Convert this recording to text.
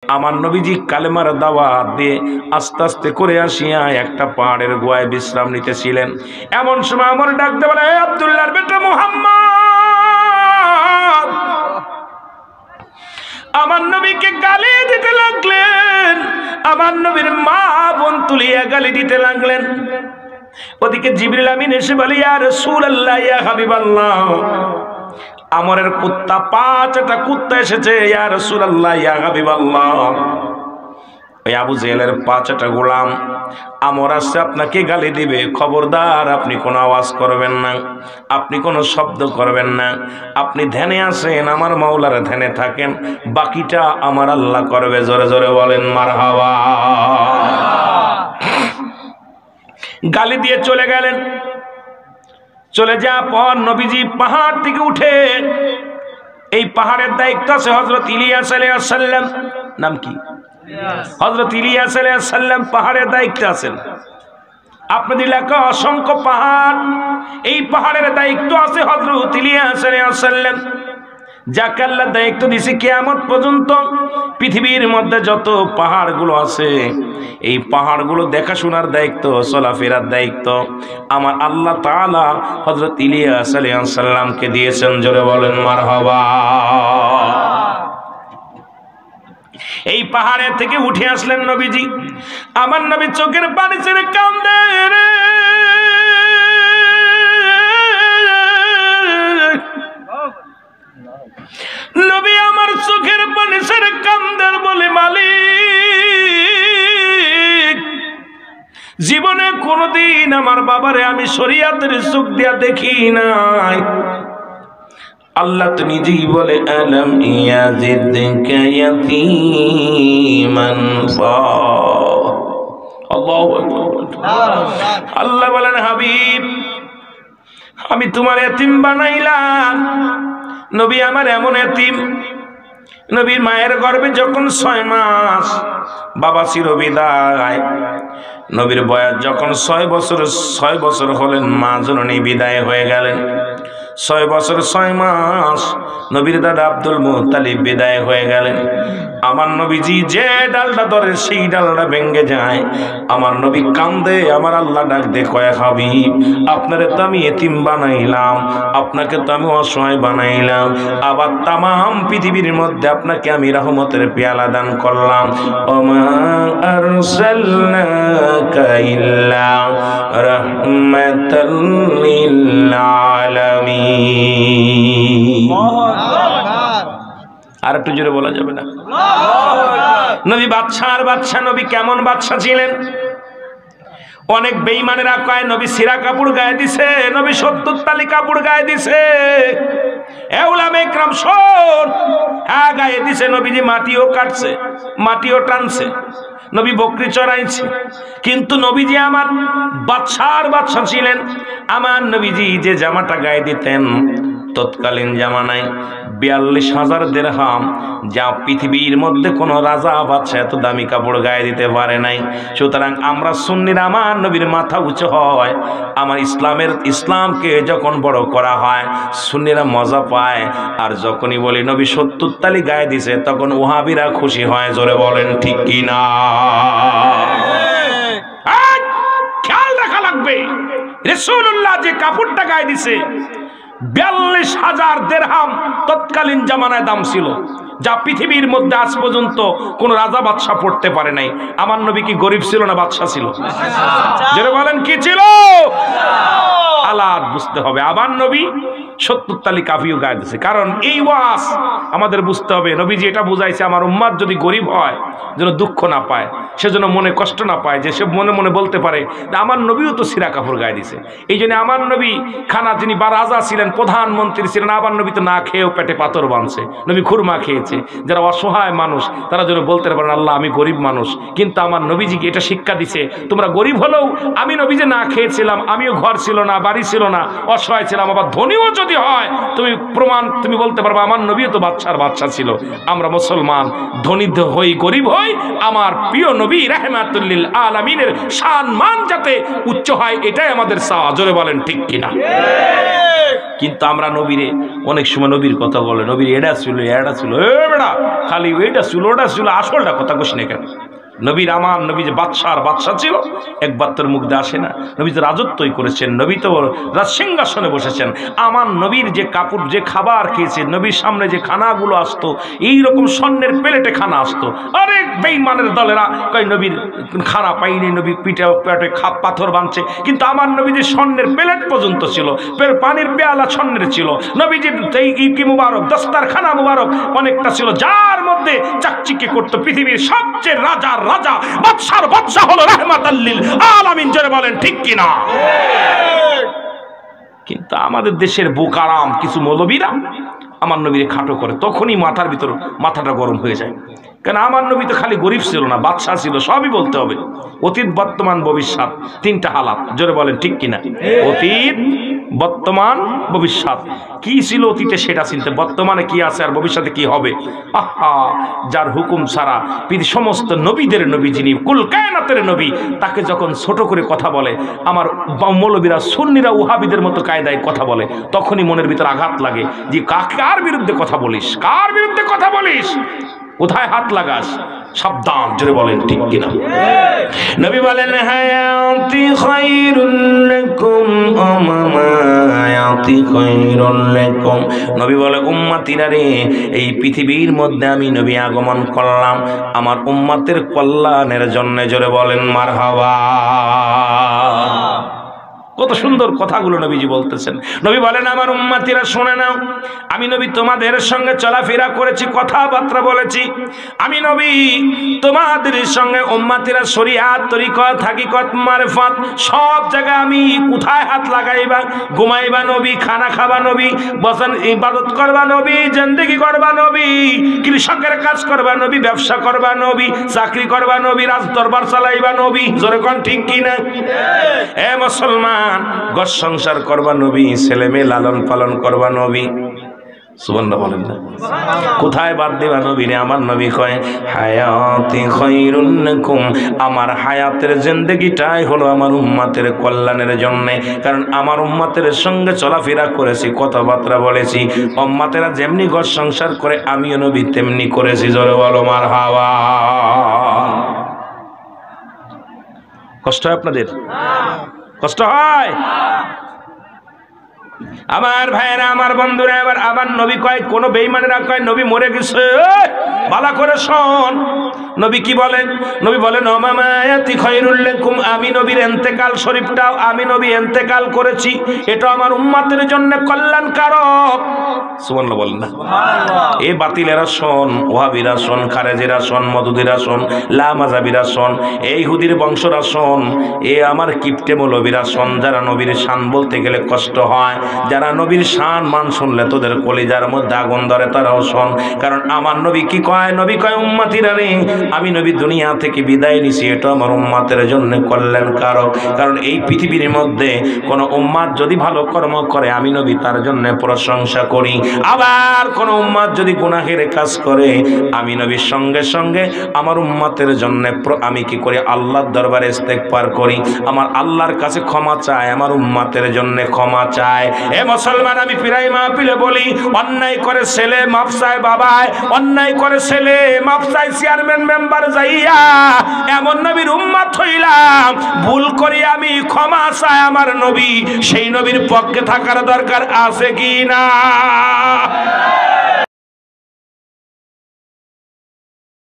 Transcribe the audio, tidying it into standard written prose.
আমার নবীজি কালেমার দাওয়াত দিয়ে আস্তে আস্তে করে আসিয়া একটা পাহাড়ের গোয়ায় বিশ্রাম নিতেছিলেন। এমন সময় আমার ডাকতে বলে, আব্দুল্লাহর বেটা মুহাম্মদ, আমার নবীকে গালি দিতে লাগলেন। আমার নবীর মা বোন তুলিয়া গালি দিতে লাগলেন। ওদিকে জিবরিল আমিন এসে বলে, ইয়া রাসূলুল্লাহ, ইয়া হাবিবাল্লাহ, আমরের কুত্তা, 5টা কুত্তা এসেছে ইয়া রাসূলুল্লাহ, ইয়া হাবিবাল্লাহ। ওই আবু জেহেলের 5টা গোলাম আমর আসছে, আপনাকে গালি দিবে, খবরদার আপনি কোনো আওয়াজ করবেন না, আপনি কোনো শব্দ করবেন না, আপনি ধ্যানে আসেন, আমার মাওলার ধ্যানে থাকেন, বাকিটা আমার আল্লাহ করবে। জোরে জোরে বলেন মারহাবা। গালি দিয়ে চলে গেলেন। চলে যাওয়ার পর নবীজি পাহাড় থেকে উঠে, এই পাহাড়ের দায়িত্ব আছে হযরত ইলিয়াস আলাইহিস সালাম। নাম কি? হযরত ইলিয়াস আলাইহিস সালাম পাহাড়ের দায়িত্ব আছেন। আপনাদের এলাকা অসংখ্য পাহাড়, এই পাহাড়ের দায়িত্ব আছে হযরত ইলিয়াস আলাইহিস সালাম, যাকে আল্লাহ দায়িত্ব দিয়েছে কিয়ামত পর্যন্ত পৃথিবীর মধ্যে যত পাহাড়গুলো আছে, এই পাহাড়গুলো দেখাশোনার দায়িত্ব, চলাফেরার দায়িত্ব আমার আল্লাহ তাআলা হযরত ইলিয়াস আলাইহিস সালামকে দিয়েছেন। জোরে বলেন মারহাবা। এই পাহাড়ে থেকে উঠে আসলেন নবীজি। আমার নবী চোখের পানি ছেড়ে কাঁদেন। নবী আমার চোখের পানি ছেড়ে কাঁদেন, বলে, মালিক, জীবনে কোনদিন আমার বাবারে আমি শরীয়তের চোখ দিয়া দেখি নাই। আল্লাহ তো নিজেই বলে, আলম ইয়াজিদকা ইয়াতীমান আল্লাহু আকবার। আল্লাহ বলেন, হাবিব, আমি তোমার এতিম বানাইলাম। নবী আমার এমন এতিম, নবীর মায়ের গর্ভে যখন 6 মাস, বাবা ছিল বিদায়। নবীর বয়স যখন 6 বছর হলেন, মা জননী বিদায় হয়ে গেলেন। 6 বছর 6 মাস নবীর দাদা আব্দুল মুত্তালিব বিদায় হয়ে গেলেন। আমার নবীজি যে ডালটা ধরে সেই ডালটা ভেঙে যায়। আমার নবী কান্দে, আমার আল্লাহ ডাক দে, কয়, হাবিব, আপনারে তো আমি এতিম বানাইলাম, আপনাকে তো আমি অসহায় বানাইলাম, আবার তামাম পৃথিবীর মধ্যে আপনাকে আমি রহমতের পেয়ালা দান করলাম। ওমা আরসালনাকা ইল্লা রাহমাতাল লিল আলামিন। আর একটু জোরে বলা যাবে না? নবী বাদশার বাদশা। নবী কেমন বাদশা ছিলেন? অনেক বেঈমানেরা কয় নবী সিরা কাপড় গায়ে দিছে, নবী 70 তালি কাপড় গায়ে দিছে। এ উলামা ইকরাম শোন, হ্যাঁ গায়ে দিছে। নবীজি মাটিও কাটছে, মাটিও টানছে, নবী বকরি চড়াইছে, কিন্তু নবীজি আমার বাদশার বাদশা ছিলেন। আমার নবীজি যে জামাটা গায়ে দিতেন তৎকালীন জামানায় 42,000 দিরহাম, যা পৃথিবীর মধ্যে কোনো রাজা বাদশা এত দামি কাপড় গায়ে দিতে পারে নাই। সুতরাং আমরা সুন্নিরা, আমার নবীর মাথা উঁচু হয়, আমার ইসলামকে যখন বড় করা হয় সুন্নিরা মজা পায়। আর যখনই বলি নবী 70 তালি গায়ে দিছে, তখন ওহাবিরা খুশি হয়। জোরে বলেন ঠিক কি না? খেয়াল রাখা লাগবে, রাসূলুল্লাহ যে কাপড়টা গায়ে দিছে 42,000 দিরহাম তৎকালীন জামানায় দাম ছিল, যা পৃথিবীর মধ্যে আজ পর্যন্ত কোন রাজা বাদশা পড়তে পারে নাই। আমার নবী কি গরিব ছিল না বাদশা ছিল? যারা বলেন কি ছিল? আলাদ বুঝতে হবে। আমার নবী 70 তালি কাফিও গায়ে দিয়েছে। কারণ এই ওয়াজ আমাদের বুঝতে হবে, নবীজি এটা বুঝাইছে আমার উম্মাত যদি গরিব হয় যেন দুঃখ না পায়, সেজন্য মনে কষ্ট না পায়, যে সে মনে মনে বলতে পারে আমার নবীও তো সিরা কাপড় গায়ে দিছে। এই জন্য আমার নবী খানা, যিনি বা রাজা ছিলেন, প্রধানমন্ত্রী ছিলেন, আমার নবী তো না খেয়েও পেটে পাথর বাঁধছে, নবী খুরমা খেয়েছে। যারা অসহায় মানুষ তারা যেন বলতে পারেন আল্লাহ আমি গরিব মানুষ, কিন্তু আমার নবীজিকে এটা শিক্ষা দিছে তোমরা গরিব হলেও আমি নবী যে না খেয়েছিলাম, আমিও ঘর ছিল না, বাড়ি ছিল না, অসহায় ছিলাম, আবার ধনীও যদি হয় তুমি বলতে পারবে আমার নবীও তো বাদশার বাদশা ছিল। আমরা মুসলমান, ধনী হই গরিব হই, আমার প্রিয় নবী রাহমাতুল লিল আলামিনের সম্মান যাতে উচ্চ হয় এটাই আমাদের চাওয়া। জোরে বলেন ঠিক কিনা? কিন্তু আমরা নবীরে অনেক সময় নবীর কথা বলে, নবীর এটা ছিল বেড়া, খালি এটা ছিল ওটা ছিল, আসলটা কথা কইস না কেন? নবীর আমার নবী যে বাদশার বাদশা ছিল একবার তোর মুখ দিয়ে আসে না? নবী তো রাজত্বই করেছেন, নবী তো রাজসিংহাসনে বসেছেন। আমার নবীর যে কাপড় যে খাবার খেয়েছে, নবীর সামনে যে খানাগুলো আসতো এইরকম স্বর্ণের প্লেটে খানা আসতো। আরে বেঈমানের দলেরা কই নবীর খানা পাইনি, নবী পিঠে পেটে পাথর বাঁধছে, কিন্তু আমার নবী যে স্বর্ণের প্লেট পর্যন্ত ছিল, পানির পেয়ালা স্বর্ণের ছিল, নবীজির কি মুবারক দস্তারখানা মুবারক অনেকটা ছিল, যার মধ্যে চাকচিকে করতো পৃথিবীর সবচেয়ে রাজার রাজা বাদশার বাদশা হলো রাহমাতুল লিল আলামিন। জোরে বলেন ঠিক কিনা? কিন্তু আমাদের দেশের বোকারাম কিছু মৌলবীরা আমার নবীরে খাটো করে, তখনই মাথার ভিতর মাথাটা গরম হয়ে যায়। কেন? আমার নবী তো খালি গরিব ছিল না, বাদশা ছিল, সবই বলতে হবে। অতীত বর্তমান ভবিষ্যৎ তিনটা হালাত। জোরে বলেন ঠিক কিনা? অতীত বর্তমান ভবিষ্যৎ। কি ছিল অতীতে সেটা চিনতে, বর্তমানে কি আছে আর ভবিষ্যতে কি হবে। আহা, যার হুকুম ছাড়া সমস্ত নবীদের নবী, যিনি কুল কায়নাতের নবী, তাকে যখন ছোট করে কথা বলে আমার মৌলবীরা সুন্নিরা ওহাবিদের মতো কায়দায় কথা বলে, তখনই মনের ভিতর আঘাত লাগে যে কার বিরুদ্ধে কথা বলিস, কার বিরুদ্ধে কথা বলিস, কোথায় হাত লাগাস, সাবধান। জোরে বলেন ঠিক কিনা? নবী বলেন হায়াতি খায়রুল লাকুম মামায়াতি খায়রুল লাকুম। নবী বলে উম্মতিরা রে, এই পৃথিবীর মধ্যে আমি নবী আগমন করলাম আমার উম্মতের কল্যাণের জন্য। জোরে বলেন মারহাবা। কত সুন্দর কথাগুলো নবীজি বলতেছেন। নবী বলেন আমার উম্মতিরা শুনে নাও, আমি নবী তোমাদের সঙ্গে চলাফেরা করেছি, কথাবার্তা বলেছি। আমি নবী তোমাদের সঙ্গে উম্মতিরা শরীয়ত তরিকত হাকিকত মারফত সব জায়গায় আমি কোথায় হাত লাগাইবা, ঘুমাইবা নবী, খানা খাবা নবী, বসন ইবাদত করবা নবী, জিন্দেগি করবা নবী, কৃষকের কাজ করবা নবী, ব্যবসা করবা নবী, চাকরি করবা নবী, রাজ দরবার চালাইবা নবী। জোরে কোন ঠিক কিনা? এ মুসলমান, ঘর সংসার করবা নবী, ছেলে মেয়ে লালন পালন করবা নবী। সুবহানাল্লাহ বলেন না? কোথায় বাদ দিবা নবী রে? আমার নবী কয় হায়াতি খায়রুল লাকুম, আমার হায়াতের জিন্দেগিটাই হলো আমার উম্মতের কল্যাণের জন্য। কারণ আমার উম্মতের সঙ্গে চলাফেরা করেছি, কথাবার্তা বলেছি, উম্মতেরা যেমনি ঘর সংসার করে আমিও নবী তেমনি করেছি। জোরে বলো মারহাবা। কষ্ট হয় আপনাদের? কষ্ট হয়? আমার ভাইয়েরা, আমার বন্ধুরা, এবার আবার নবী কয়, কোন বেঈমানেরা কয় নবী মরে গেছে, ভালো করে শোন। নবী কি বলেন? নবী বলেন মামায়াতি খায়রুল লাকুম, আমি নবীর ইন্তেকাল শরীফটাও আমি নবী ইন্তেকাল করেছি, এটা আমার উম্মতের জন্য কল্যাণকারক। সুবহানাল্লাহ বলেন না? এ বাতিলেরা শোন, ওয়াহাবিরা শোন, খারেজিরা শোন, মদুদিরা শোন, লামাযাবিরা শোন, এই ইহুদির বংশরা শোন, এ আমার কিপ্টে মৌলবীরা শোন, যারা নবীর শান বলতে গেলে কষ্ট হয়, যারা নবীর শান মান শুনলে তোদের কলিজার মধ্যে আগুন ধরে, তারাও শোন। কারণ আমার নবী কি কয়? নবী কয় উম্মতিরা রে, আমি নবী দুনিয়া থেকে বিদায় নিছি, এটা আমার উম্মতের জন্য কল্যাণকারক। কারণ এই পৃথিবীর মধ্যে কোন উম্মত যদি ভালো কর্ম করে আমি নবী তার জন্য প্রশংসা করি, আবার কোন উম্মত যদি গুনাহের কাজ করে আমি নবীর সঙ্গে সঙ্গে আমার উম্মতের জন্য আমি কি করি? আল্লাহর দরবারে ইস্তেগফার করি, আমার আল্লাহর কাছে ক্ষমা চাই, আমার উম্মতের জন্য ক্ষমা চাই। এ মুসলমান, আমি প্রায় মাহফিলে বলি, অন্যায় করে ছেলে মাফ চায় বাবায়, অন্যায় করে ছেলে মাফ চায় চেয়ারম্যান মেম্বার যাইয়া, এমন নবীর উম্মত হইলাম, ভুল করি আমি ক্ষমা চাই আমার নবী, সেই নবীর পক্ষে থাকার দরকার আছে কি না?